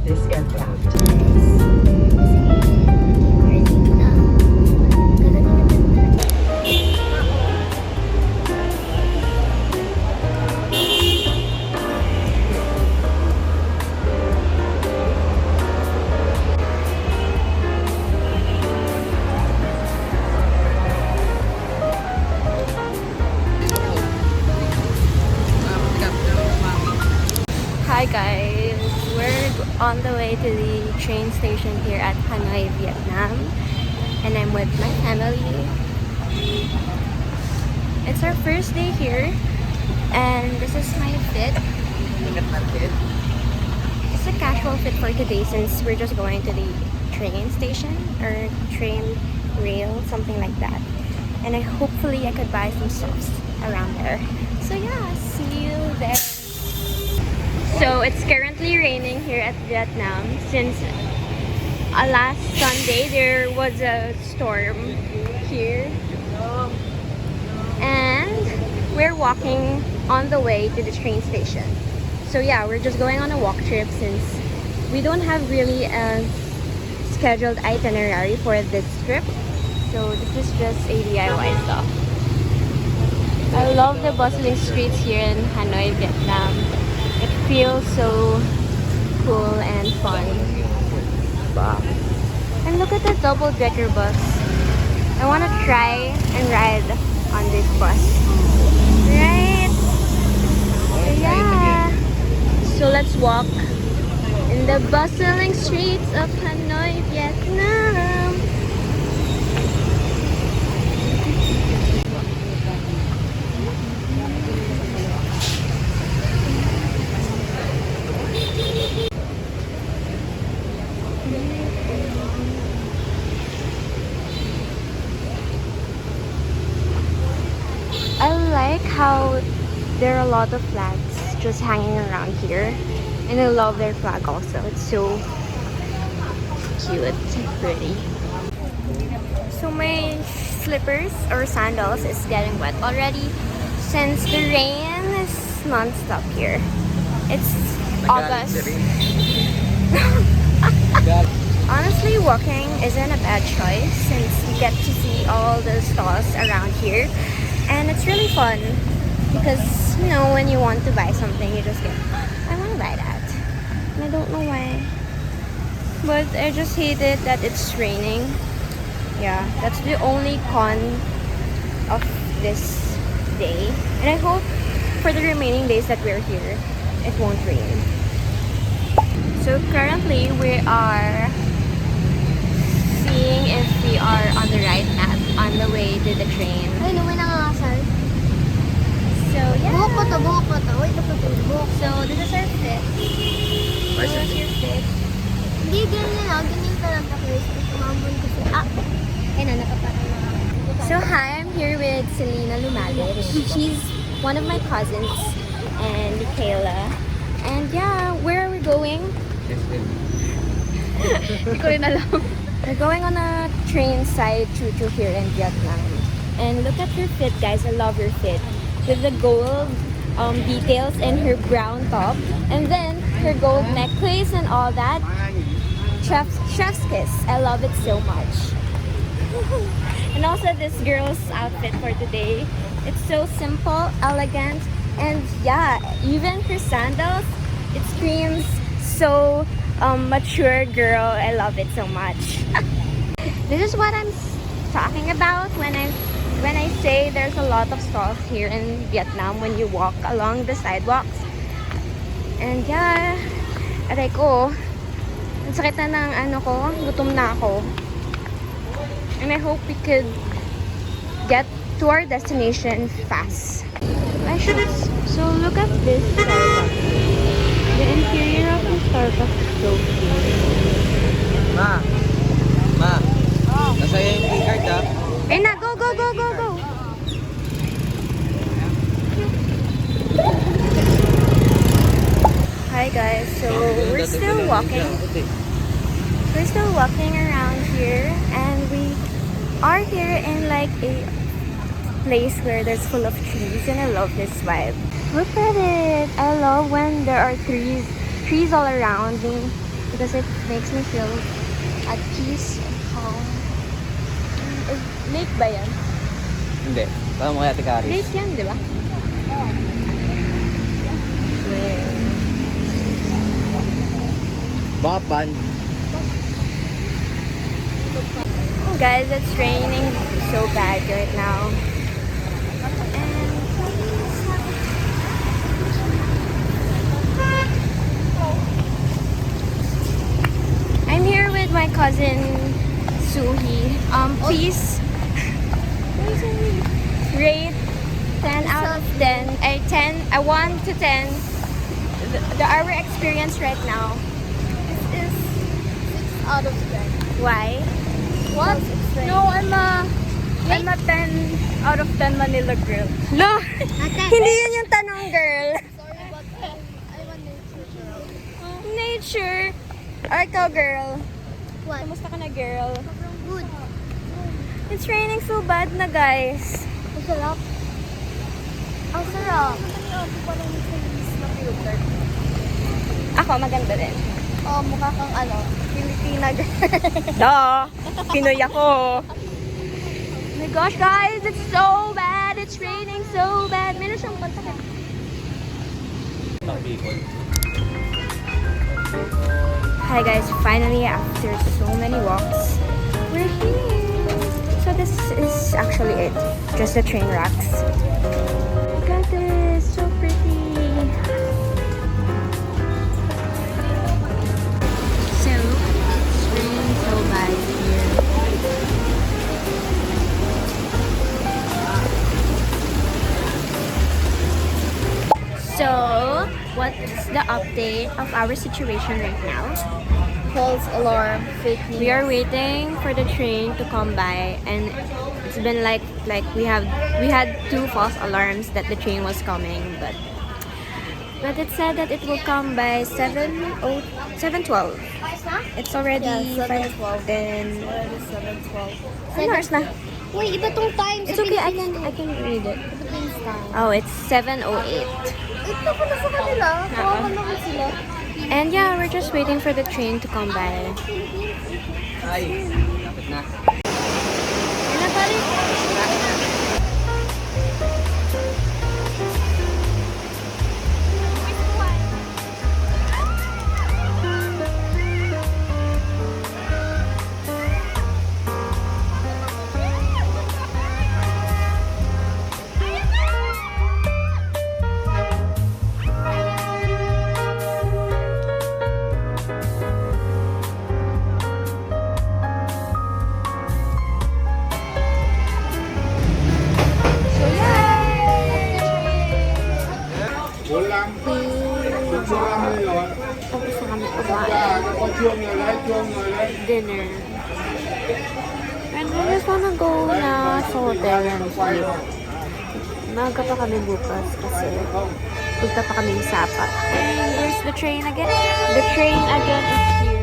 this aircraft. Hi guys, we're on the way to the train station here at Hanoi, Vietnam, and I'm with my family. It's our first day here, and this is my fit. Look at my kid. It's a casual fit for today since we're just going to the train station or train rail, something like that. And hopefully I could buy some stuff around there. So yeah, see you there. So it's currently raining here at Vietnam since last Sunday there was a storm here, and we're walking on the way to the train station. So yeah, we're just going on a walk trip since we don't have really a scheduled itinerary for this trip. So this is just a DIY stuff. I love the bustling streets here in Hanoi, Vietnam. It feels so cool and fun. Wow. And look at the double-decker bus. I want to try and ride on this bus. Right? Yeah. So let's walk in the bustling streets of Hanoi, Vietnam. I like how there are a lot of flags just hanging around here, and I love their flag also. It's so cute and pretty. So my slippers or sandals is getting wet already since the rain is non-stop here. It's August. Honestly, walking isn't a bad choice since you get to see all the stalls around here. And it's really fun because, you know, when you want to buy something, you just get, I want to buy that. And I don't know why. But I just hate it that it's raining. Yeah, that's the only con of this day. And I hope for the remaining days that we're here, it won't rain. So currently, we are seeing if we are on the right path on the way to the train. Ay, no, may nangangasal. So yeah. Buhok ko to, buhok ko to. Wait, ito to, buhok. So this is our fit. This is your fit. Hindi, ganyan na. Ganyan talaga guys. Kumambon ko siya. Ah! Ayun na, nakaparang na. So hi, I'm here with Lumabit. She's one of my cousins and Michaela. And yeah, where are we going? Hindi ko rin alam. We're going on a train side choo-choo here in Vietnam. And look at her fit, guys. I love her fit. With the gold details in her brown top. And then her gold necklace and all that. Chef's kiss. I love it so much. And also this girl's outfit for today. It's so simple, elegant, and yeah, even her sandals, it screams so mature girl. I love it so much. This is what I'm talking about when I say there's a lot of stalls here in Vietnam when you walk along the sidewalks. And yeah, aray ko, ang sakit na ng ano ko, gutom na ako. And I hope we could get to our destination fast. So look at this Starbucks. The interior of the Starbucks is so cute. Ma! Nasa yung card ha? Ayun na, go! Hi guys, so we're still walking. We're still walking around here, and we are here in like a place where there's full of trees, and I love this vibe. Look at it! I love when there are trees all around me. because it makes me feel at peace and calm. Lake ba yan? Hindi. Parang mga ate Karis. Lake yan, di ba? Baka pan. Guys, it's raining so bad right now. I'm here with my cousin Suhi. Please rate 10 out of 10. 1 to 10. Our experience right now. This is 6 out of 10. Why? What? No, I'm a 10 out of 10 Manila girl. No! Hindi yun yung tanong, girl. Sorry, but I'm a nature girl. Nature. Or ikaw, girl. What? Kamusta ka na, girl? Good. It's raining so bad na, guys. Ang sarap. Ang sarap. Ako, maganda din. Oh, mukha kang Filipina girl. Duh! Pinoy ako. Oh my gosh, guys, it's so bad. It's raining so bad. Meron siyang pantakit. Hi guys, finally after so many walks, we're here. So this is actually it. Just the train racks. Look at this, so pretty. So, it's raining so bad here. So, what's the update of our situation right now? False alarm, fake news. We are waiting for the train to come by, and it's been like we had 2 false alarms that the train was coming, but it said that it will come by 7:12. It's already 7:12. 5:10. Already 7:12. Ano oras na? Wait, iba tong time. It's okay, I can read it. Philippines time. Oh, it's 7:08. Ito pala sa kanila. Kawawa naman sila. And yeah, we're just waiting for the train to come by. Ay, lapit na. Ano pa rin? Tapos na kami kumain. Dinner. And we just wanna go na sa hotel and sleep. Maaga pa kami bukas kasi punta pa kami sa Sapa. And there's the train again. The train again is here.